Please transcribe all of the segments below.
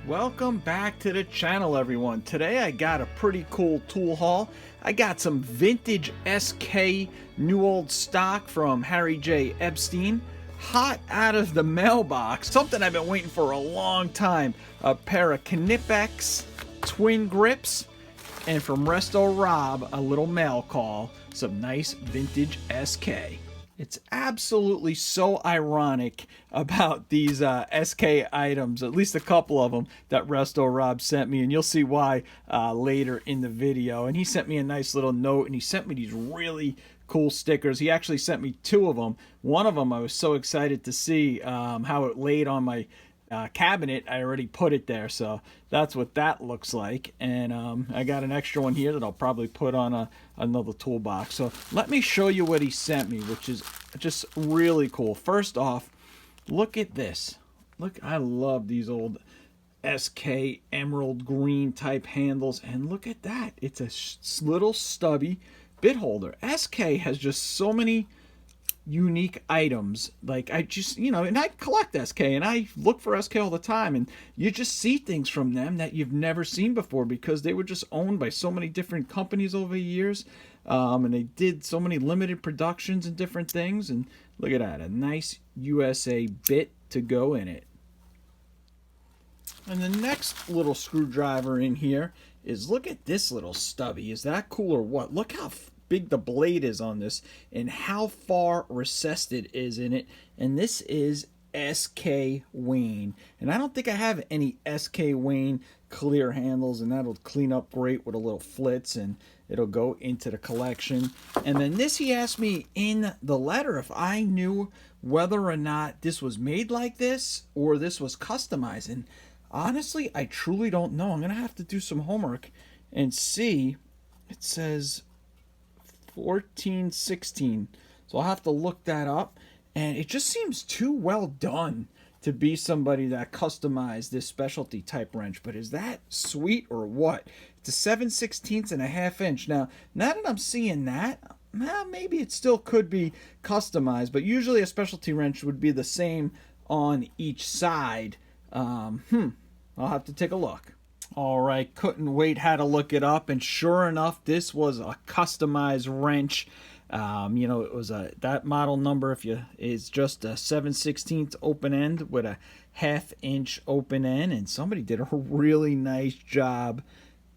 Welcome back to the channel, everyone. Today I got a pretty cool tool haul. I got some vintage SK new old stock from J Epstein, hot out of the mailbox. Something I've been waiting for a long time. A pair of Knipex Twin Grips, and from Resto Rob, a little mail call, some nice vintage SK. It's absolutely so ironic about these SK items, at least a couple of them that Resto Rob sent me, and you'll see why later in the video. And he sent me a nice little note, and he sent me these really cool stickers. He actually sent me two of them. One of them I was so excited to see how it laid on my cabinet. I already put it there, so that's what that looks like. And I got an extra one here that I'll probably put on another toolbox. So let me show you what he sent me, which is just really cool. First off, look at this. Look, I love these old SK emerald green type handles, and look at that. It's a little stubby bit holder. SK has just so many unique items. Like, I just, and I collect SK and I look for SK all the time, and you just see things from them that you've never seen before because they were just owned by so many different companies over the years, and they did so many limited productions and different things. And look at that, a nice USA bit to go in it. And the next little screwdriver in here is, look at this little stubby. Is that cool or what? Look how big the blade is on this and how far recessed it is in it. And this is SK Wayne, and I don't think I have any SK Wayne clear handles, and that'll clean up great with a little flitz, and it'll go into the collection. And then this, he asked me in the letter if I knew whether or not this was made like this or this was customized, and honestly I truly don't know. I'm gonna have to do some homework and see. It says 1416, so I'll have to look that up. And it just seems too well done to be somebody that customized this specialty type wrench. But is that sweet or what? It's a 7/16 and a half inch. Now that I'm seeing that, well, maybe it still could be customized, but usually a specialty wrench would be the same on each side. I'll have to take a look. All right, couldn't wait, had to look it up, and sure enough, this was a customized wrench. It was that model number is just a 7/16 open end with a 1/2 inch open end, and somebody did a really nice job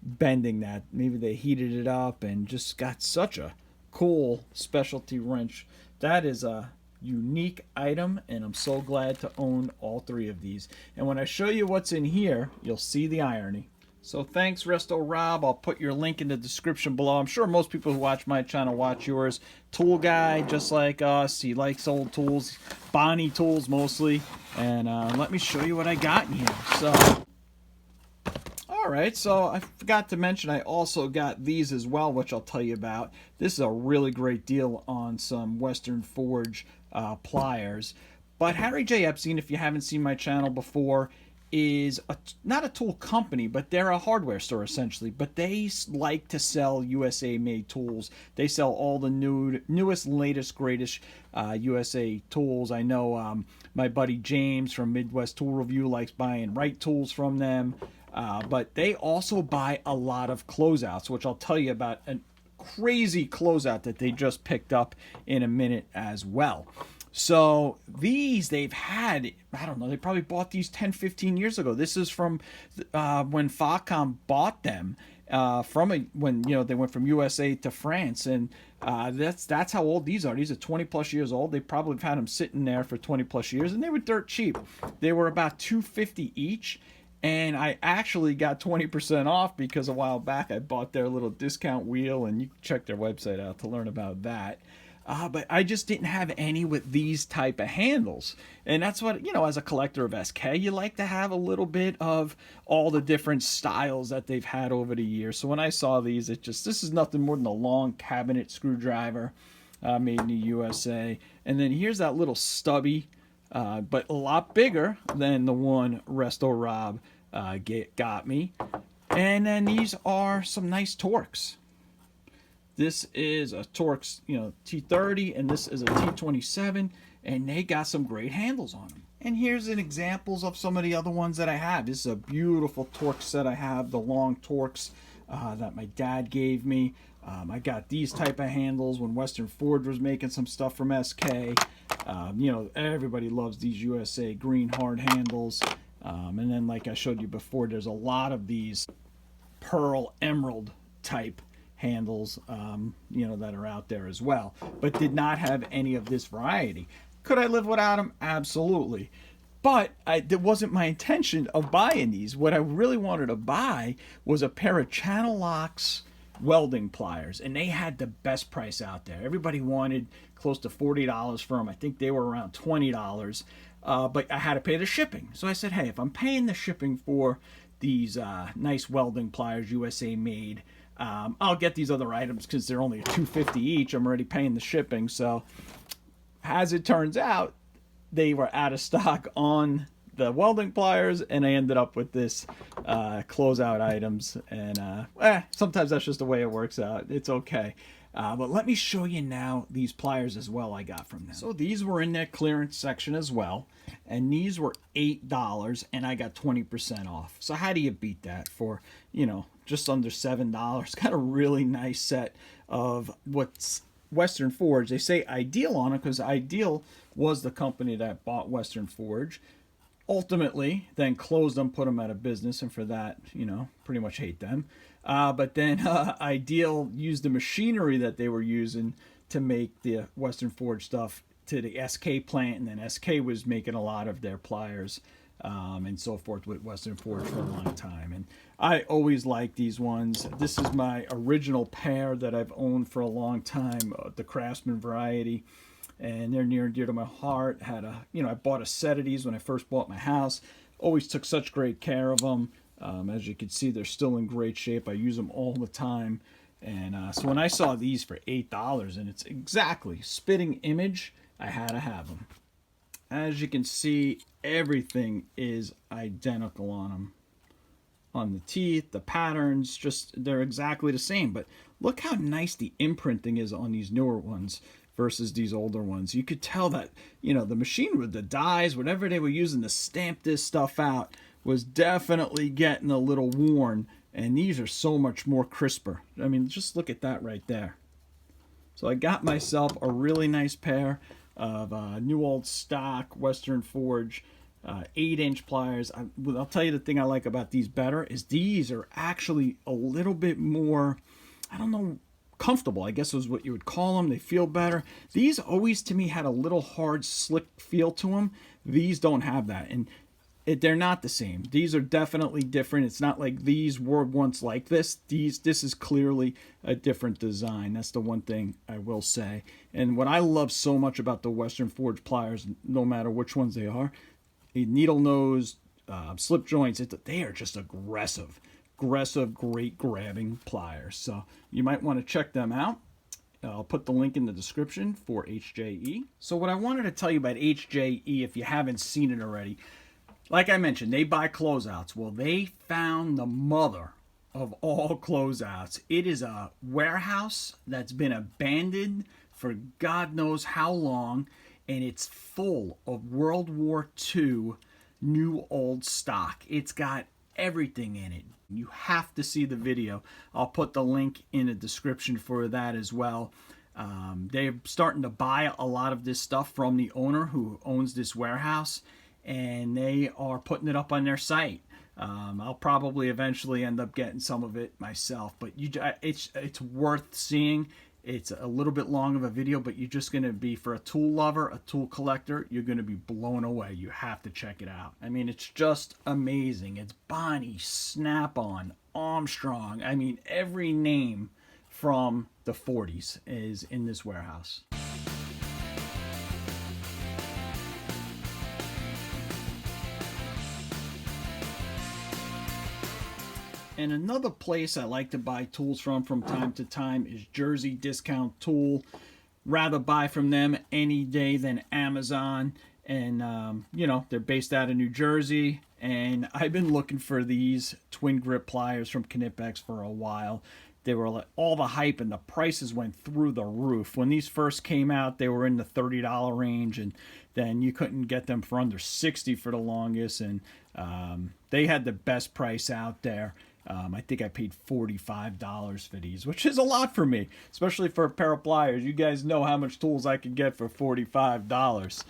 bending that. Maybe they heated it up and just got such a cool specialty wrench. That is a unique item, and I'm so glad to own all three of these. And when I show you what's in here, you'll see the irony. So thanks, Resto Rob. I'll put your link in the description below. I'm sure most people who watch my channel watch yours. Tool guy, just like us. He likes old tools, Bonnie tools mostly. And let me show you what I got in here. So, alright, so I forgot to mention I also got these as well, which I'll tell you about. This is a really great deal on some Western Forge pliers. But J Epstein, if you haven't seen my channel before, is not a tool company, but they're a hardware store essentially. But they like to sell USA made tools. They sell all the newest, latest, greatest USA tools. I know my buddy James from Midwest Tool Review likes buying Wright tools from them. But they also buy a lot of closeouts, which I'll tell you about a crazy closeout that they just picked up in a minute as well. So these they've had, I don't know, they probably bought these 10-15 years ago. This is from when Facom bought them when they went from USA to France, and that's how old these are. These are 20 plus years old. They probably have had them sitting there for 20 plus years, and they were dirt cheap. They were about $250 each. And I actually got 20% off because a while back I bought their little discount wheel, and you can check their website out to learn about that. But I just didn't have any with these type of handles. And that's what, as a collector of SK, you like to have a little bit of all the different styles that they've had over the years. So when I saw these, this is nothing more than a long cabinet screwdriver made in the USA. And then here's that little stubby, but a lot bigger than the one Resto Rob got me. And then these are some nice Torx. This is a Torx, T30, and this is a T27, and they got some great handles on them. And here's an examples of some of the other ones that I have. This is a beautiful Torx set I have, the long Torx that my dad gave me. I got these type of handles when Western Forge was making some stuff from SK. You know, everybody loves these USA green hard handles. And then like I showed you before, there's a lot of these pearl emerald type handles, you know, that are out there as well, but did not have any of this variety. Could I live without them? Absolutely. But it wasn't my intention of buying these. What I really wanted to buy was a pair of Channel Locks welding pliers, and they had the best price out there. Everybody wanted close to $40 for them. I think they were around $20, but I had to pay the shipping. So I said, hey, if I'm paying the shipping for these nice welding pliers, USA made, I'll get these other items because they're only $2.50 each. I'm already paying the shipping. So as it turns out, they were out of stock on the welding pliers, and I ended up with this closeout items. And sometimes that's just the way it works out. It's okay. But let me show you now these pliers as well I got from them. So these were in their clearance section as well, and these were $8, and I got 20% off. So how do you beat that for, you know, just under $7? Got a really nice set of what's Western Forge. They say Ideal on it because Ideal was the company that bought Western Forge. Ultimately, then closed them, put them out of business, and for that, you know, pretty much hate them. But then Ideal used the machinery that they were using to make the Western Forge stuff to the SK plant, and then SK was making a lot of their pliers and so forth with Western Forge for a long time. And I always like these ones. This is my original pair that I've owned for a long time, the Craftsman variety, and they're near and dear to my heart. Had a, you know, I bought a set of these when I first bought my house. Always took such great care of them. As you can see, they're still in great shape. I use them all the time. And so when I saw these for $8, and it's exactly spitting image, I had to have them. As you can see, everything is identical on them. On the teeth, the patterns, just they're exactly the same. But look how nice the imprinting is on these newer ones versus these older ones. You could tell that, you know, the machine with the dies, whatever they were using to stamp this stuff out, was definitely getting a little worn. And these are so much more crisper. I mean, just look at that right there. So I got myself a really nice pair of new old stock Western Forge 8-inch pliers. I'll tell you the thing I like about these better is these are actually a little bit more, I don't know, comfortable, I guess is what you would call them. They feel better. These always to me had a little hard, slick feel to them. These don't have that, and they're not the same. These are definitely different. It's not like these were once like this. This is clearly a different design. That's the one thing I will say. And what I love so much about the Western Forge pliers, no matter which ones they are, a needle nose, slip joints, they are just aggressive, great grabbing pliers. So you might want to check them out. I'll put the link in the description for HJE. So what I wanted to tell you about HJE, if you haven't seen it already, like I mentioned, they buy closeouts. Well, they found the mother of all closeouts. It is a warehouse that's been abandoned for God knows how long, and it's full of World War II new old stock. It's got everything in it. You have to see the video. I'll put the link in the description for that as well. They're starting to buy a lot of this stuff from the owner who owns this warehouse, and they are putting it up on their site. I'll probably eventually end up getting some of it myself, but it's worth seeing. It's a little bit long of a video, but you're just going to be, for a tool lover, a tool collector, you're going to be blown away. You have to check it out. I mean, it's just amazing. It's Bonnie, Snap-on, Armstrong. I mean, every name from the 40s is in this warehouse. And another place I like to buy tools from time to time is Jersey Discount Tool. Rather buy from them any day than Amazon. And, you know, they're based out of New Jersey. And I've been looking for these twin grip pliers from Knipex for a while. they were like all the hype and the prices went through the roof. When these first came out, they were in the $30 range, and then you couldn't get them for under $60 for the longest, and they had the best price out there. I think I paid $45 for these, which is a lot for me, especially for a pair of pliers. You guys know how much tools I could get for $45.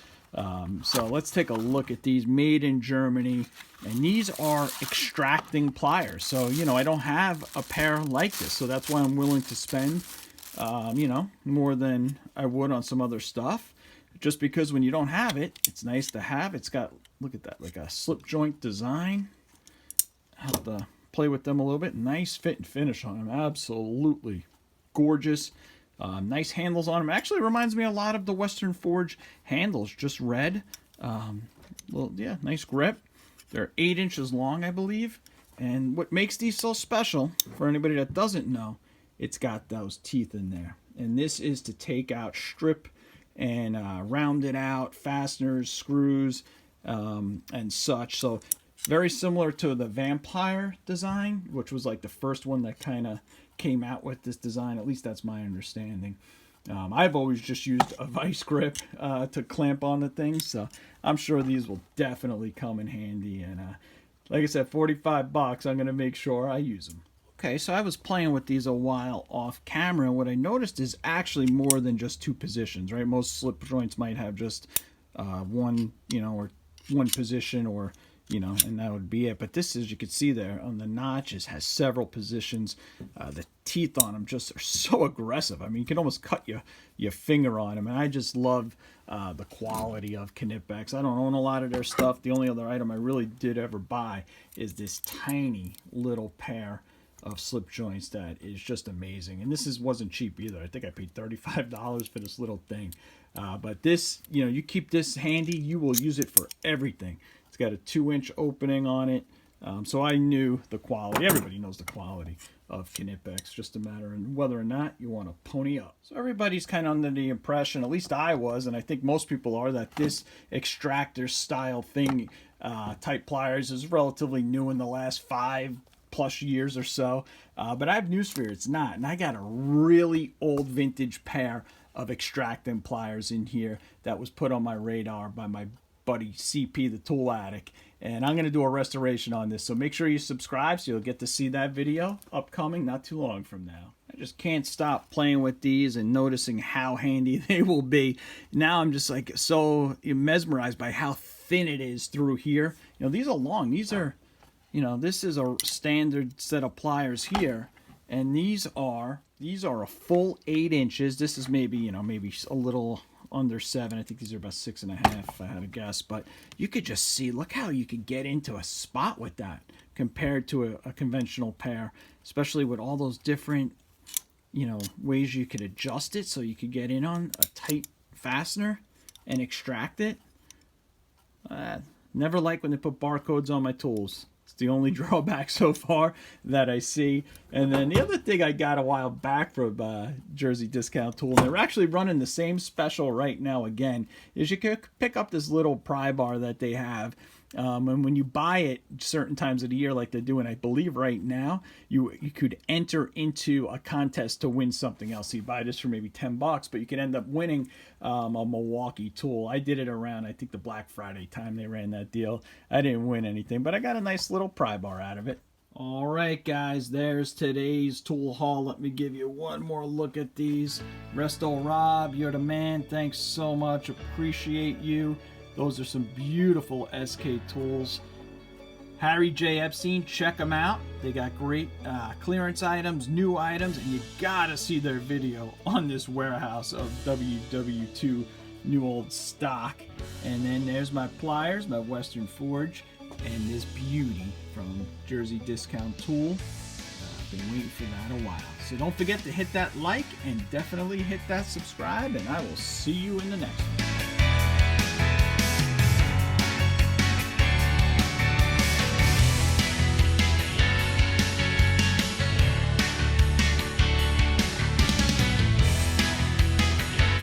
So let's take a look at these, made in Germany, and these are extracting pliers. So, you know, I don't have a pair like this, so that's why I'm willing to spend, you know, more than I would on some other stuff, just because when you don't have it, it's nice to have. It's got, look at that, like a slip joint design. Have to play with them a little bit. Nice fit and finish on them, absolutely gorgeous. Nice handles on them. Actually reminds me a lot of the Western Forge handles, just red. Well, yeah, nice grip. They're 8 inches long, I believe. And what makes these so special, for anybody that doesn't know, it's got those teeth in there. And this is to take out, strip, and round it out, fasteners, screws, and such. So very similar to the Vampire design, which was like the first one that kind of came out with this design. At least that's my understanding. I've always just used a vice grip to clamp on the things, so I'm sure these will definitely come in handy. And like I said, 45 bucks, I'm going to make sure I use them. Okay, so I was playing with these a while off camera, and what I noticed is actually more than just 2 positions, right? Most slip joints might have just one, you know, or one position, or you know, and that would be it. But this, as you can see there on the notches, has several positions. The teeth on them just are so aggressive. I mean, you can almost cut your finger on them. And I just love the quality of Knipex. I don't own a lot of their stuff. The only other item I really did ever buy is this tiny little pair of slip joints that is just amazing. And this wasn't cheap either. I think I paid $35 for this little thing. But this, you know, you keep this handy, you will use it for everything. It's got a 2-inch opening on it. So I knew the quality. Everybody knows the quality of Knipex. Just a matter of whether or not you want to pony up. So everybody's kind of under the impression, at least I was, and I think most people are, that this extractor style thing, type pliers, is relatively new in the last 5+ years or so. But I have news for you, it's not. And I got a really old vintage pair of extracting pliers in here that was put on my radar by my buddy CP, the Tool Addict, and I'm going to do a restoration on this, so make sure you subscribe so you'll get to see that video upcoming not too long from now. I just can't stop playing with these and noticing how handy they will be. Now I'm just like so mesmerized by how thin it is through here. You know, these are long. These are, you know, this is a standard set of pliers here, and these are a full 8 inches. This is maybe, you know, maybe a little under 7. I think these are about 6.5 if I had to guess. But you could just see, look how you could get into a spot with that compared to a conventional pair, especially with all those different, you know, ways you could adjust it so you could get in on a tight fastener and extract it. Never like when they put barcodes on my tools. It's the only drawback so far that I see. And then the other thing I got a while back from Jersey Discount Tool, and they're actually running the same special right now again, is you can pick up this little pry bar that they have. And when you buy it certain times of the year like they're doing, I believe right now, you could enter into a contest to win something else. So you buy this for maybe 10 bucks, but you could end up winning a Milwaukee tool. I did it around, I think, the Black Friday time they ran that deal. I didn't win anything, but I got a nice little pry bar out of it. All right, guys, there's today's tool haul. Let me give you one more look at these. Resto Rob, you're the man. Thanks so much. Appreciate you. Those are some beautiful SK tools. Harry J Epstein, check them out. They got great clearance items, new items, and you gotta see their video on this warehouse of WWII new old stock. And then there's my pliers, my Western Forge, and this beauty from Jersey Discount Tool. I've been waiting for that a while. So don't forget to hit that like and definitely hit that subscribe, and I will see you in the next one.